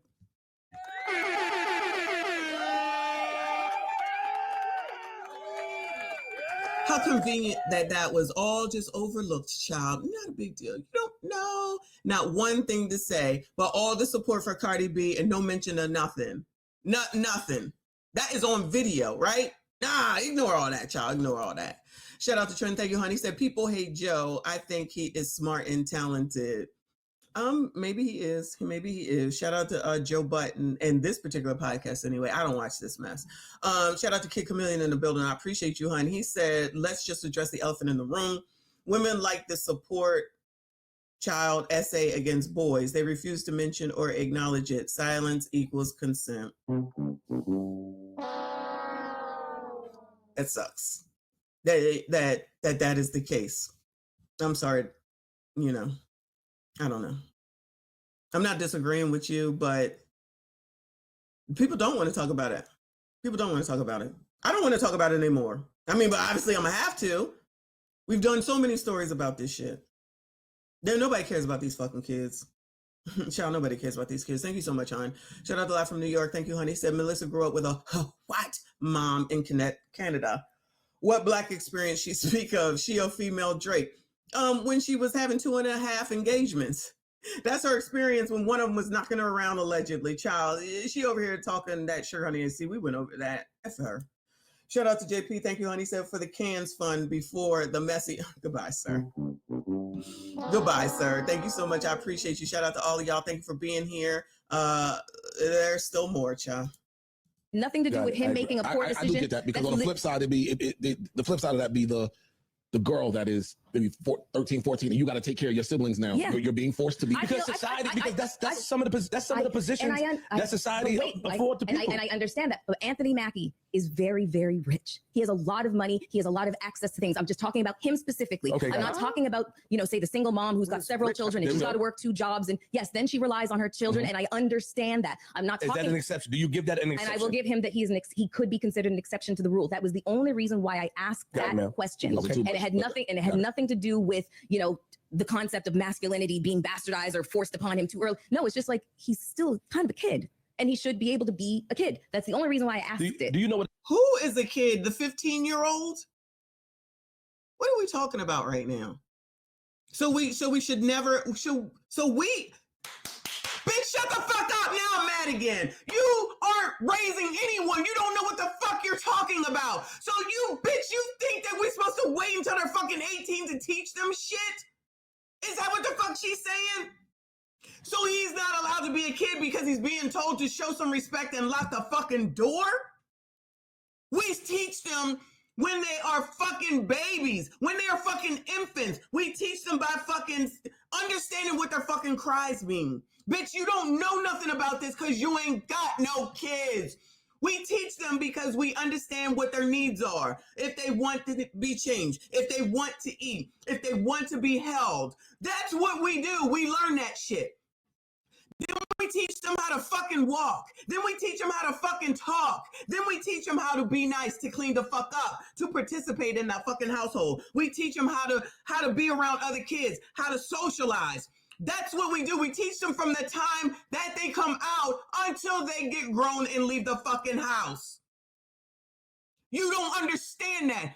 How convenient that was all just overlooked, child. Not a big deal. You don't No, not one thing to say, but all the support for Cardi B and no mention of nothing. Nothing. That is on video, right? Nah, ignore all that, child. Ignore all that. Shout out to Trent. Thank you, honey. He said, people hate Joe. I think he is smart and talented. Maybe he is. Maybe he is. Shout out to Joe Button and this particular podcast anyway. I don't watch this mess. Shout out to Kid Chameleon in the building. I appreciate you, hon. He said, let's just address the elephant in the room. Women like the support child essay against boys. They refuse to mention or acknowledge it. Silence equals consent. That sucks. That is the case. I'm sorry, you know. I don't know. I'm not disagreeing with you, but people don't want to talk about it. People don't want to talk about it. I don't want to talk about it anymore. I mean, but obviously I'm gonna have to. We've done so many stories about this shit. Nobody cares about these fucking kids. Child, nobody cares about these kids. Thank you so much, hon. Shout out to Live from New York. Thank you, honey. Said Melyssa grew up with a white mom in Canada. What Black experience she speak of? She a female Drake. When she was having 2.5 engagements. That's her experience when one of them was knocking her around allegedly. Child, she over here talking that sure, honey, and see, we went over that. F her. Shout out to JP. Thank you, honey. Said for the cans fund before the messy. Goodbye, sir. Goodbye, sir. Thank you so much. I appreciate you. Shout out to all of y'all. Thank you for being here. There's still more, child. Nothing to do with him making a poor decision. I do get that because on the flip side, the flip side of that be the girl that is maybe 13, 14, and you got to take care of your siblings now. Yeah. You're being forced to be because society. That's some of the positions that society afford to people. And I understand that, but Anthony Mackie is very, very rich. He has a lot of money. He has a lot of access to things. I'm just talking about him specifically. Okay, I'm not talking about, say the single mom who's got several children and she's got to work 2 jobs. And yes, then she relies on her children. And I understand that. I'm not talking. Is that an exception? Do you give that an exception? And I will give him that he could be considered an exception to the rule. That was the only reason why I asked that question. Okay. And it had nothing to do with, the concept of masculinity being bastardized or forced upon him too early. No, it's just like, he's still kind of a kid. And he should be able to be a kid. That's the only reason why I asked it. Do you know what? Who is the kid? The 15-year-old? What are we talking about right now? So we should never. Bitch, shut the fuck up! Now I'm mad again. You aren't raising anyone. You don't know what the fuck you're talking about. So you think that we're supposed to wait until they're fucking 18 to teach them shit? Is that what the fuck she's saying? So he's not allowed to be a kid because he's being told to show some respect and lock the fucking door? We teach them when they are fucking babies, when they are fucking infants. We teach them by fucking understanding what their fucking cries mean. Bitch, you don't know nothing about this because you ain't got no kids. We teach them because we understand what their needs are. If they want to be changed, if they want to eat, if they want to be held. That's what we do. We learn that shit. Then we teach them how to fucking walk. Then we teach them how to fucking talk. Then we teach them how to be nice, to clean the fuck up, to participate in that fucking household. We teach them how to be around other kids, how to socialize. That's what we do. We teach them from the time that they come out until they get grown and leave the fucking house. You don't understand that.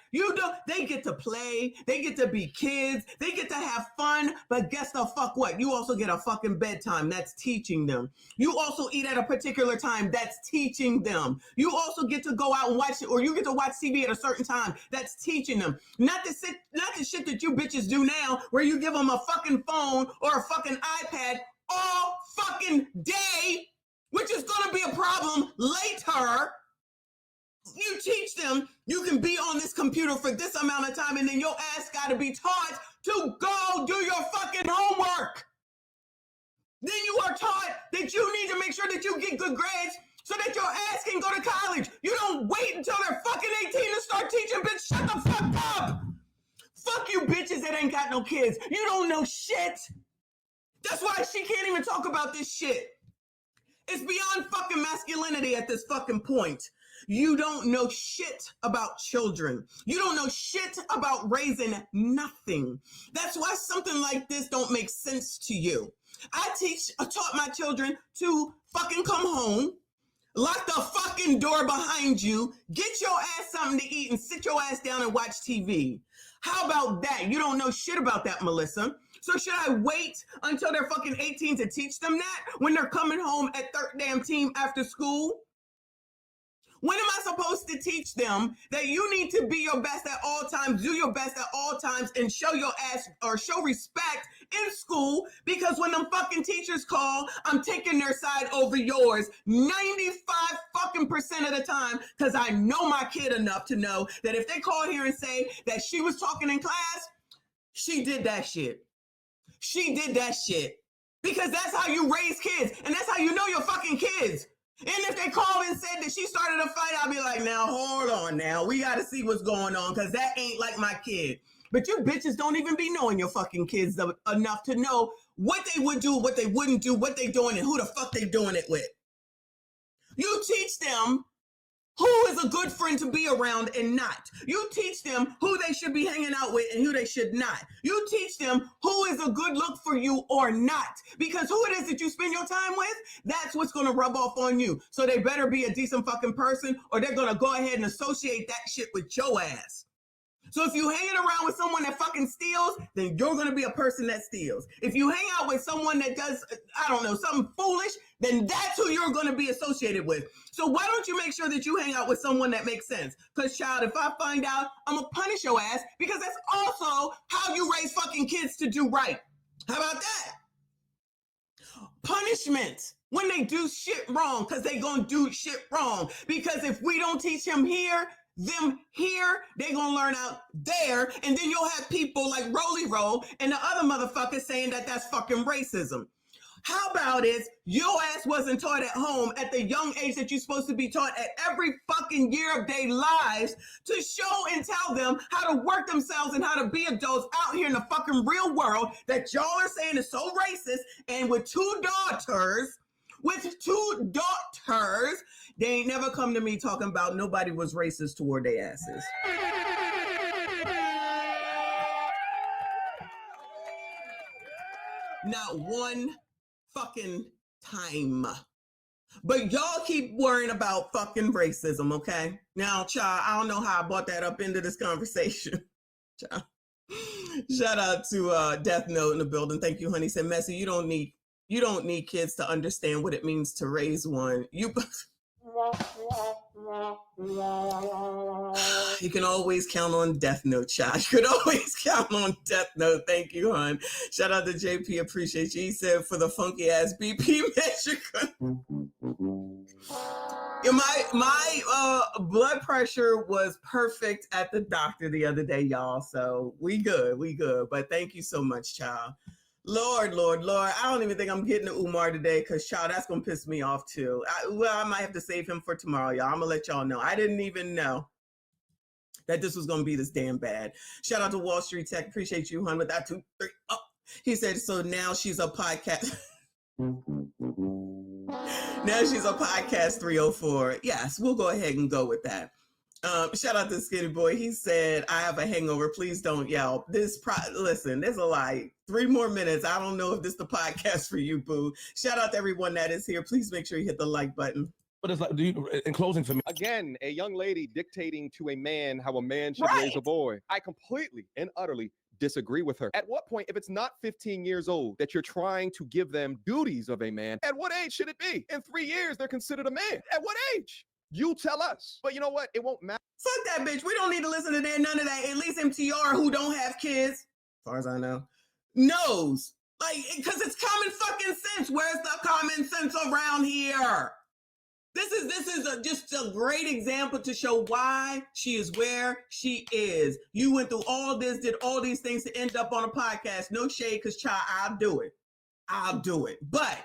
They get to play. They get to be kids. They get to have fun. But guess the fuck what? You also get a fucking bedtime. That's teaching them. You also eat at a particular time. That's teaching them. You also get to go out and watch it, or you get to watch TV at a certain time. That's teaching them. Not the shit that you bitches do now, where you give them a fucking phone or a fucking iPad all fucking day, which is going to be a problem later. You teach them you can be on this computer for this amount of time, and then your ass got to be taught to go do your fucking homework. Then you are taught that you need to make sure that you get good grades so that your ass can go to college. You don't wait until they're fucking 18 to start teaching, bitch. Shut the fuck up. Fuck you bitches that ain't got no kids. You don't know shit. That's why she can't even talk about this shit. It's beyond fucking masculinity at this fucking point. You don't know shit about children. You don't know shit about raising nothing. That's why something like this don't make sense to you. I taught my children to fucking come home, lock the fucking door behind you, get your ass something to eat, and sit your ass down and watch TV. How about that? You don't know shit about that, Melyssa. So should I wait until they're fucking 18 to teach them that when they're coming home at third damn team after school? When am I supposed to teach them that you need to be your best at all times, do your best at all times, and show your ass or show respect in school? Because when them fucking teachers call, I'm taking their side over yours 95% of the time, because I know my kid enough to know that if they call here and say that she was talking in class, she did that shit. She did that shit. Because that's how you raise kids, and that's how you know your fucking kids. And if they called and said that she started a fight, I'll be like, now, hold on now. We got to see what's going on, because that ain't like my kid. But you bitches don't even be knowing your fucking kids enough to know what they would do, what they wouldn't do, what they doing, and who the fuck they doing it with. You teach them who is a good friend to be around and not. You teach them who they should be hanging out with and who they should not. You teach them who is a good look for you or not. Because who it is that you spend your time with, that's what's going to rub off on you. So they better be a decent fucking person, or they're going to go ahead and associate that shit with your ass. So if you hanging around with someone that fucking steals, then you're going to be a person that steals. If you hang out with someone that does, I don't know, something foolish, then that's who you're going to be associated with. So why don't you make sure that you hang out with someone that makes sense? Because, child, if I find out, I'm going to punish your ass, because that's also how you raise fucking kids to do right. How about that? Punishment when they do shit wrong, because they going to do shit wrong. Because if we don't teach them here, them here, they gonna learn out there, and then you'll have people like Rolly Roll and the other motherfuckers saying that that's fucking racism. How about it, your ass wasn't taught at home at the young age that you're supposed to be taught at every fucking year of their lives to show and tell them how to work themselves and how to be adults out here in the fucking real world that y'all are saying is so racist, and with two daughters, they ain't never come to me talking about nobody was racist toward their asses. Not one fucking time. But y'all keep worrying about fucking racism, okay? Now, child, I don't know how I brought that up into this conversation. Child. Shout out to Death Note in the building. Thank you, honey. Said, Messy, you don't need kids to understand what it means to raise one. You can always count on Death Note, child. You can always count on Death Note. Thank you, hon. Shout out to JP. Appreciate you. He said, for the funky ass BP Michigan. Yeah, my blood pressure was perfect at the doctor the other day, y'all. So we good. But thank you so much, child. Lord, I don't even think I'm getting to Umar today, because, child, that's going to piss me off, too. I might have to save him for tomorrow, y'all. I'm going to let y'all know. I didn't even know that this was going to be this damn bad. Shout out to Wall Street Tech. Appreciate you, hon, with that 2, 3. Oh, he said, so now she's a podcast. Now she's a podcast 304. Yes, we'll go ahead and go with that. Shout out to Skinny Boy. He said, I have a hangover. Please don't yell. Listen, there's a lie. 3 more minutes. I don't know if this is the podcast for you, boo. Shout out to everyone that is here. Please make sure you hit the like button. But it's like, in closing for me. Again, a young lady dictating to a man how a man should raise a boy. I completely and utterly disagree with her. At what point, if it's not 15 years old, that you're trying to give them duties of a man, at what age should it be? In 3 years, they're considered a man. At what age? You tell us. But you know what? It won't matter. Fuck that bitch. We don't need to listen to none of that. At least MTR, who don't have kids, as far as I know, knows. Like, because it's common fucking sense. Where's the common sense around here? This is just a great example to show why she is where she is. You went through all this, did all these things to end up on a podcast. No shade, because, child, I'll do it. But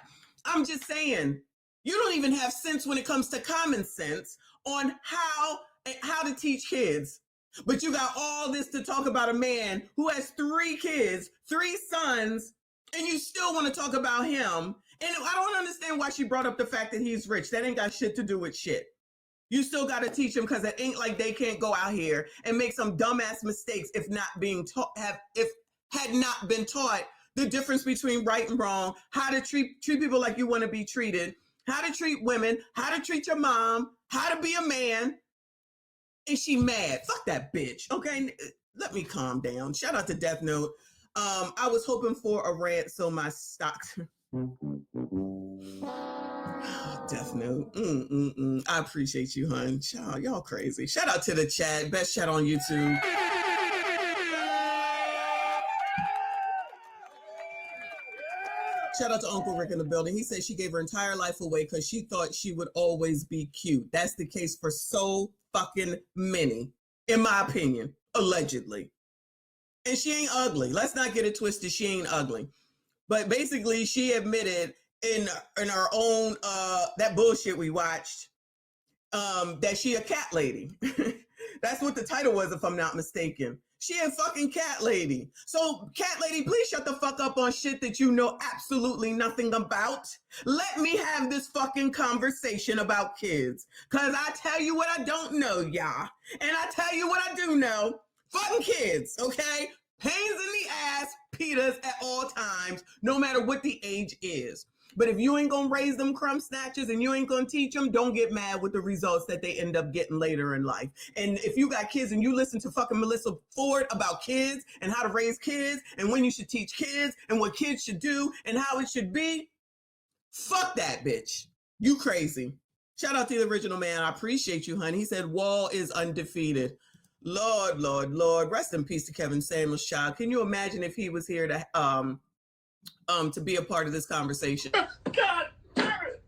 I'm just saying, you don't even have sense when it comes to common sense on how to teach kids. But you got all this to talk about a man who has 3 kids, 3 sons, and you still want to talk about him. And I don't understand why she brought up the fact that he's rich. That ain't got shit to do with shit. You still got to teach him, because it ain't like they can't go out here and make some dumbass mistakes if not being taught, had not been taught the difference between right and wrong, how to treat people like you want to be treated, how to treat women, how to treat your mom, how to be a man. And she mad. Fuck that bitch. Okay. let me calm down. Shout out to Death Note. I was hoping for a rant, so my stocks. Death Note. I appreciate you, hun. Y'all crazy. Shout out to the chat. Best chat on YouTube. Shout out to Uncle Rick in the building. He said she gave her entire life away because she thought she would always be cute. That's the case for so fucking many, in my opinion, allegedly. And she ain't ugly. Let's not get it twisted. She ain't ugly. But basically, she admitted in her own, that bullshit we watched, that she a cat lady. That's what the title was, if I'm not mistaken. She a fucking cat lady. So, cat lady, please shut the fuck up on shit that you know absolutely nothing about. Let me have this fucking conversation about kids. Because I tell you what I don't know, y'all. And I tell you what I do know. Fucking kids, okay? Pains in the ass, Peters at all times, no matter what the age is. But if you ain't gonna raise them crumb snatchers and you ain't gonna teach them, don't get mad with the results that they end up getting later in life. And if you got kids and you listen to fucking Melyssa Ford about kids and how to raise kids and when you should teach kids and what kids should do and how it should be, fuck that bitch. You crazy. Shout out to the original man. I appreciate you, honey. He said Wall is undefeated. Lord, Lord, Lord. Rest in peace to Kevin Samuels' child. Can you imagine if he was here to be a part of this conversation? God damn it!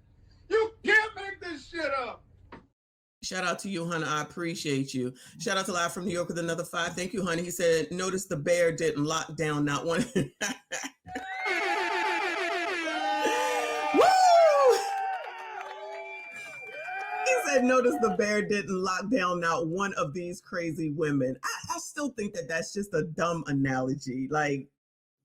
You can't make this shit up. Shout out to you, honey. I appreciate you. Shout out to Live from New York with another 5. Thank you, honey. He said, notice the bear didn't lock down not one. Woo! He said, notice the bear didn't lock down not one of these crazy women. I still think that that's just a dumb analogy. Like,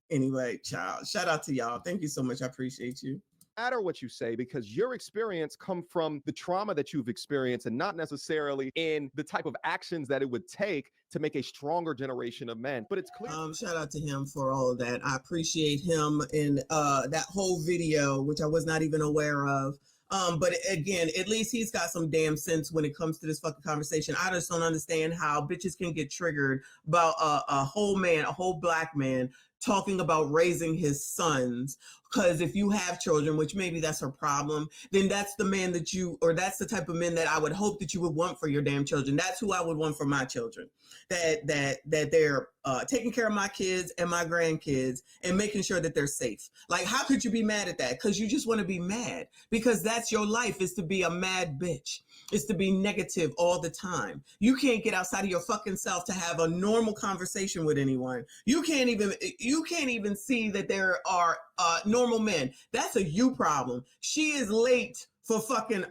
anyway, child, shout out to y'all. Thank you so much. I appreciate you. Matter what you say, because your experience come from the trauma that you've experienced and not necessarily in the type of actions that it would take to make a stronger generation of men. But it's clear. Shout out to him for all of that. I appreciate him in that whole video, which I was not even aware of. But again, at least he's got some damn sense when it comes to this fucking conversation. I just don't understand how bitches can get triggered about a whole man, a whole black man talking about raising his sons. Because if you have children, which maybe that's her problem, then that's the man that you, or that's the type of men that I would hope that you would want for your damn children. That's who I would want for my children. That they're taking care of my kids and my grandkids and making sure that they're safe. Like, how could you be mad at that? Because you just want to be mad. Because that's your life, is to be a mad bitch. Is to be negative all the time. You can't get outside of your fucking self to have a normal conversation with anyone. You can't even see that there are normal men. That's a you problem. She is late for fucking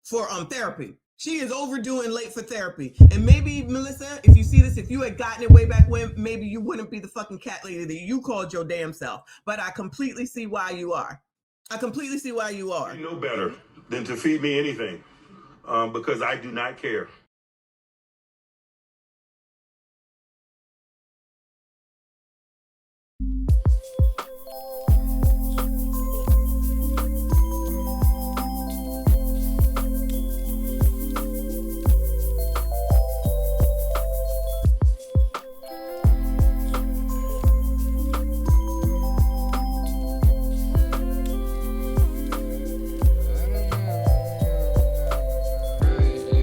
therapy. She is overdue and late for therapy. And maybe, Melyssa, if you see this, if you had gotten it way back when, maybe you wouldn't be the fucking cat lady that you called your damn self. But I completely see why you are. I completely see why you are. You know better than to feed me anything, because I do not care.